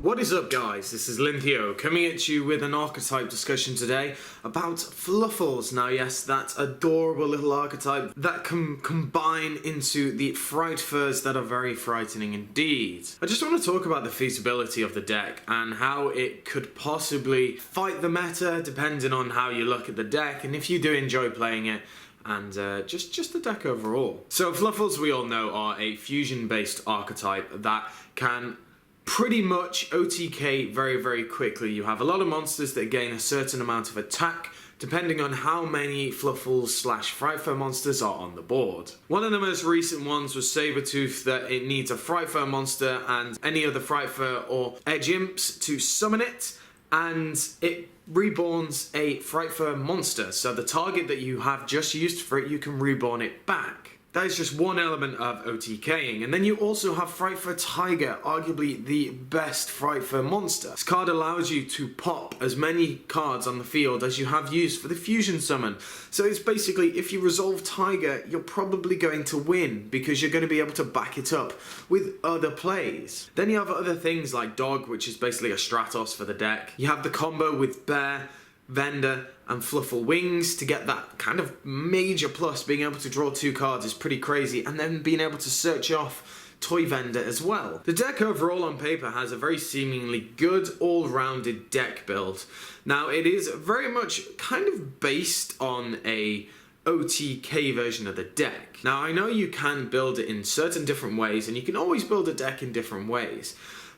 What is up, guys? This is Linthio coming at you with an archetype discussion today about Fluffles. Now yes, that adorable little archetype that can combine into the Frightfurs that are very frightening indeed. I just want to talk about the feasibility of the deck and how it could possibly fight the meta depending on how you look at the deck and if you do enjoy playing it. And just the deck overall. So Fluffles, we all know, are a fusion-based archetype that can pretty much OTK very quickly. You have a lot of monsters that gain a certain amount of attack depending on how many Fluffles / Frightfur monsters are on the board. One of the most recent ones was Sabertooth, that it needs a Frightfur monster and any other Frightfur or Edge Imps to summon it, and it reborns a Frightfur monster. So the target that you have just used for it, you can reborn it back. That is just one element of OTKing. And then you also have Frightfur Tiger, arguably the best Frightfur monster. This card allows you to pop as many cards on the field as you have used for the fusion summon. So it's basically, if you resolve Tiger, you're probably going to win because you're going to be able to back it up with other plays. Then you have other things like Dog, which is basically a Stratos for the deck. You have the combo with Bear, Vendor and Fluffle Wings to get that kind of major plus. Being able to draw 2 cards is pretty crazy, and then being able to search off Toy Vendor as well. The deck overall on paper has a very seemingly good all-rounded deck build. Now it is very much kind of based on a OTK version of the deck. Now I know you can build it in certain different ways, and you can always build a deck in different ways.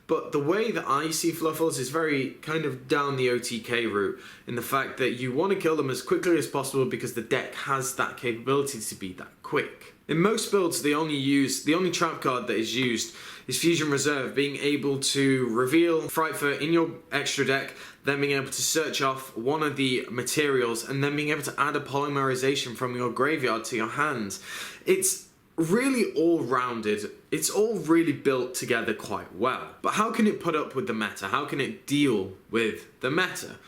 But the way that I see Fluffles is very kind of down the OTK route, in the fact that you want to kill them as quickly as possible because the deck has that capability to be that quick. In most builds, the only trap card that is used is Fusion Reserve, being able to reveal Frightfur in your extra deck, then being able to search off one of the materials, and then being able to add a polymerization from your graveyard to your hand. It's really all-rounded. It's all really built together quite well. But how can it put up with the meta? How can it deal with the meta?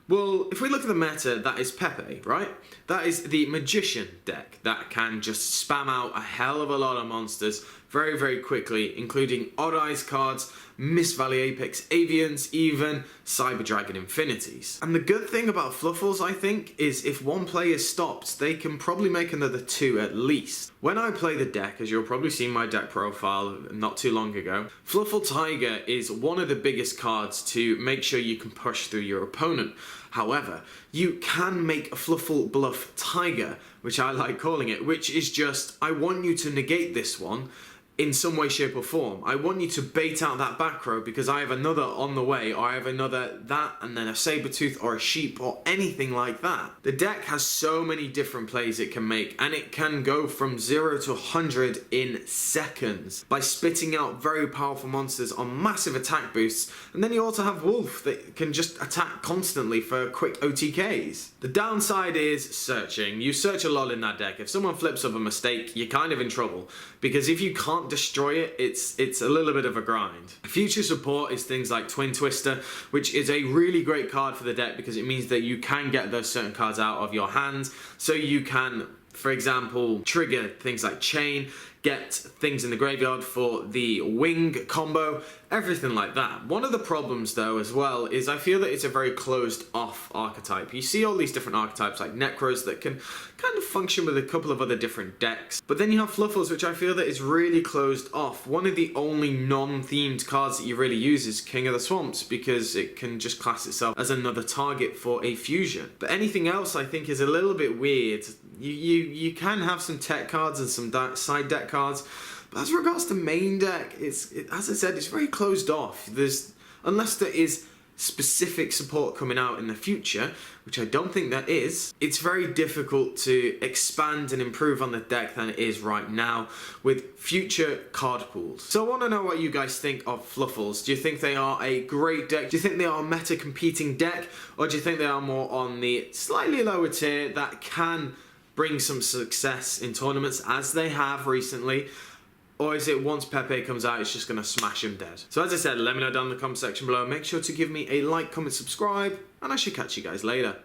Well, if we look at the meta, that is Pepe, right? That is the Magician deck that can just spam out a hell of a lot of monsters very quickly, including Odd Eyes cards, Mist Valley Apex Avians, even Cyber Dragon Infinities. And the good thing about Fluffles, I think, is if one play is stopped, they can probably make another 2 at least. When I play the deck, as you'll probably see my deck profile not too long ago, Fluffle Tiger is one of the biggest cards to make sure you can push through your opponent. However, you can make a Fluffle Bluff Tiger, which I like calling it, which is just, I want you to negate this one in some way, shape or form. I want you to bait out that back row because I have another on the way, or I have another that, and then a Sabertooth or a Sheep or anything like that. The deck has so many different plays it can make, and it can go from 0 to 100 in seconds by spitting out very powerful monsters on massive attack boosts. And then you also have Wolf that can just attack constantly for quick OTKs. The downside is searching. You search a lot in that deck. If someone flips up a mistake, you're kind of in trouble, because if you can't destroy it, it's a little bit of a grind. Future support is things like Twin Twister, which is a really great card for the deck because it means that you can get those certain cards out of your hands, so you can, for example, trigger things like Chain, get things in the graveyard for the Wing combo, everything like that. One of the problems though as well is I feel that it's a very closed off archetype. You see all these different archetypes like Necros that can kind of function with a couple of other different decks, but then you have Fluffles, which I feel that is really closed off. One of the only non-themed cards that you really use is King of the Swamps, because it can just class itself as another target for a fusion. But anything else I think is a little bit weird. You can have some tech cards and some side deck cards, but as regards to main deck, as I said, it's very closed off. Unless there is specific support coming out in the future, which I don't think that is, it's very difficult to expand and improve on the deck than it is right now with future card pools. So I want to know what you guys think of Fluffles. Do you think they are a great deck? Do you think they are a meta competing deck? Or do you think they are more on the slightly lower tier that can bring some success in tournaments as they have recently? Or is it once Pepe comes out, it's just going to smash him dead? So as I said, let me know down in the comment section below. Make sure to give me a like, comment, subscribe, and I should catch you guys later.